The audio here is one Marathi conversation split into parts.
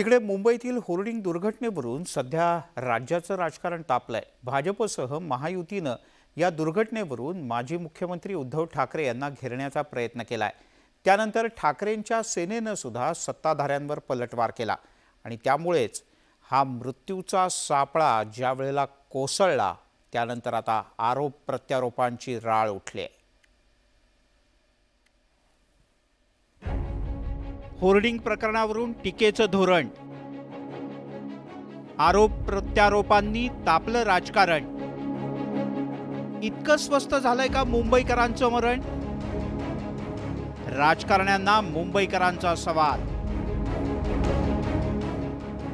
तिकडे मुंबईतील होर्डिंग दुर्घटनेवरून सध्या राज्याचं राजकारण तापलंय। भाजपसह महायुतीनं या दुर्घटनेवरून माजी मुख्यमंत्री उद्धव ठाकरे यांना घेरण्याचा प्रयत्न केलाय। त्यानंतर ठाकरेंच्या सेनेनं सुद्धा सत्ताधाऱ्यांवर पलटवार केला आणि त्यामुळेच हा मृत्यूचा सापळा ज्या वेळेला कोसळला त्यानंतर आता आरोप प्रत्यारोपांची राळ उठली आहे। होर्डिंग प्रकरणावरून टीकेचं धोरण, आरोप प्रत्यारोपांनी तापलं राजकारण। इतकं स्वस्त झालंय का मुंबईकरांचं मरण? राजकारण्यांना मुंबईकरांचा सवाल।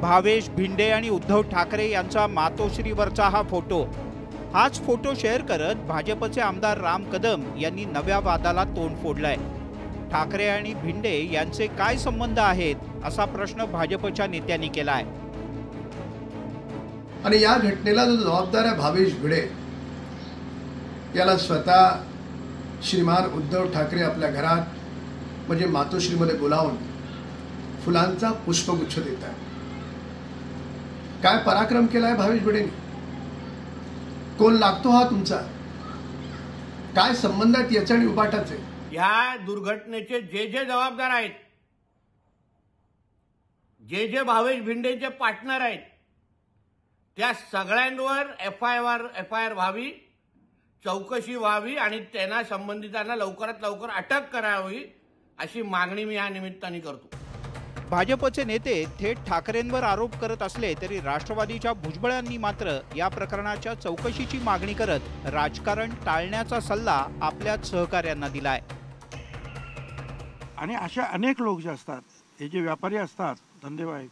भावेश भिंडे आणि उद्धव ठाकरे यांचा मातोश्रीवरचा हा फोटो, हाच फोटो शेअर करत भाजपचे आमदार राम कदम यांनी नव्या वादाला तोंड फोडलंय। ठाकरे आणि भिंडे यांचे काय संबंध आहेत असा प्रश्न भाजपच्या नेत्यांनी केलाय। आणि या घटनेला जो जबाबदार आहे भावेश भिडे याला स्वतः श्रीमान उद्धव ठाकरे आपल्या घरात म्हणजे मातोश्रीमध्ये बोलावून फुलांचा पुष्पगुच्छ देत आहे। काय पराक्रम केलाय भावेश भिडेंनी? कोण लागतो हा तुमचा? काय संबंध आहेत याचे आणि उपाटाचे? या दुर्घटनेचे जे जबाबदार आहेत, जे भावेश भिंडेचे पार्टनर आहेत, त्या सगळ्यांवर एफआयआर व्हावी, चौकशी व्हावी आणि त्यांना संबंधितांना लवकरात लवकर अटक करावी अशी मागणी मी या निमित्ताने करतो। भाजपचे नेते थेट ठाकरेंवर आरोप करत असले तरी राष्ट्रवादीच्या भुजबळांनी मात्र या प्रकरणाच्या चौकशीची मागणी करत राजकारण टाळण्याचा सल्ला आपल्या सहकाऱ्यांना दिलाय। आणि अशा अनेक लोक जे असतात, हे जे व्यापारी असतात, धंदेवाईक,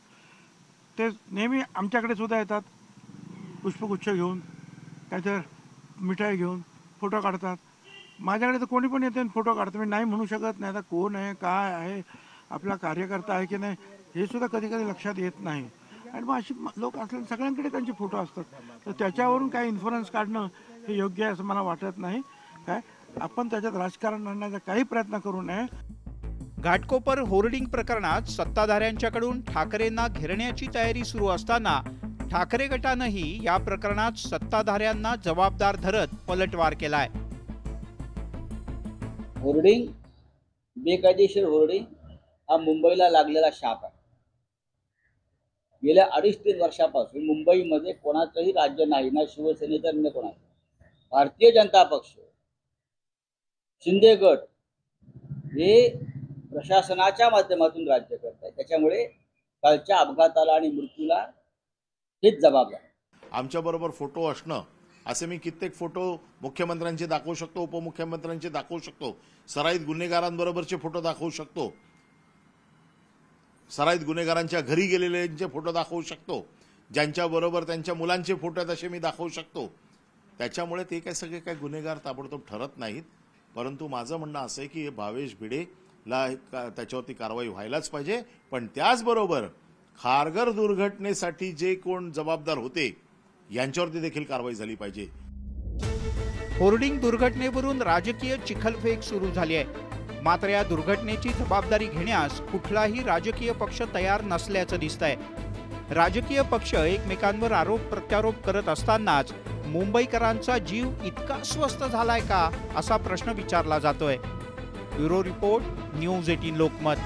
ते नेहमी आमच्याकडे सुद्धा येतात, पुष्पगुच्छ घेऊन, काहीतरी मिठाई घेऊन फोटो काढतात। माझ्याकडे तर कोणी पण येते फोटो काढतं, मी नाही म्हणू शकत नाही आता कोण आहे, काय आहे, आपला कार्यकर्ता आहे की नाही हे सुद्धा कधी कधी लक्षात येत नाही। आणि मग अशी लोक असले सगळ्यांकडे त्यांचे फोटो असतात, तर त्याच्यावरून काय इन्फ्लुअन्स काढणं हे योग्य आहे असं मला वाटत नाही। काय आपण त्याच्यात राजकारण आणण्याचा काही प्रयत्न करू नये। घाटकोपर होर्डिंग प्रकरणात सत्ताधाऱ्यांच्याकडून ठाकरेंना घेरण्याची तयारी सुरू असताना ठाकरे गटानंही या प्रकरणात सत्ताधाऱ्यांना जबाबदार धरत पलटवार केलाय। होर्डिंग, बेकायदेशीर होर्डिंग हा मुंबईला लागलेला शाप आहे। गेल्या 2.5-3 वर्षापासून मुंबईमध्ये कोणाचंही राज्य नाही, ना शिवसेनेचं ना कोणाचं। भारतीय जनता पक्ष, शिंदे गट हे प्रशासनाच्या माध्यमातून राज्य करत आहे। त्याच्यामुळे कालच्या अपघाताला आणि मृत्यूला हेच जबाबदार। आमच्याबरोबर फोटो असणं, असे मी कित्येक फोटो मुख्यमंत्र्यांचे दाखवू शकतो, उपमुख्यमंत्र्यांचे दाखवू शकतो, सराईत गुन्हेगारांबरोबरचे फोटो दाखवू शकतो, सराईत गुन्हेगारांच्या घरी गेलेल्यांचे फोटो दाखवू शकतो, ज्यांच्याबरोबर त्यांच्या मुलांचे फोटो आहेत असे मी दाखवू शकतो। त्याच्यामुळे ते काय सगळे काय गुन्हेगार ताबडतोब ठरत नाहीत। परंतु माझं म्हणणं असं आहे की भावेश भिडेला त्याच्यावरती कारवाई व्हायलाच पाहिजे, पण त्याचबरोबर खारघर दुर्घटनेसाठी जे कोण जबाबदार होते यांच्यावरती देखील कारवाई झाली पाहिजे। होर्डिंग दुर्घटनेवरून राजकीय चिखलफेक सुरू झाली आहे। मात्र या दुर्घटनेची जबाबदारी घेण्यास कुठलाही राजकीय पक्ष तयार नसल्याचं दिसतंय। राजकीय पक्ष एकमेकांवर आरोप प्रत्यारोप करत असतानाच मुंबईकरांचा जीव इतका स्वस्त झालाय का असा प्रश्न विचारला जातोय। Bureau report, news 18 Lokmat.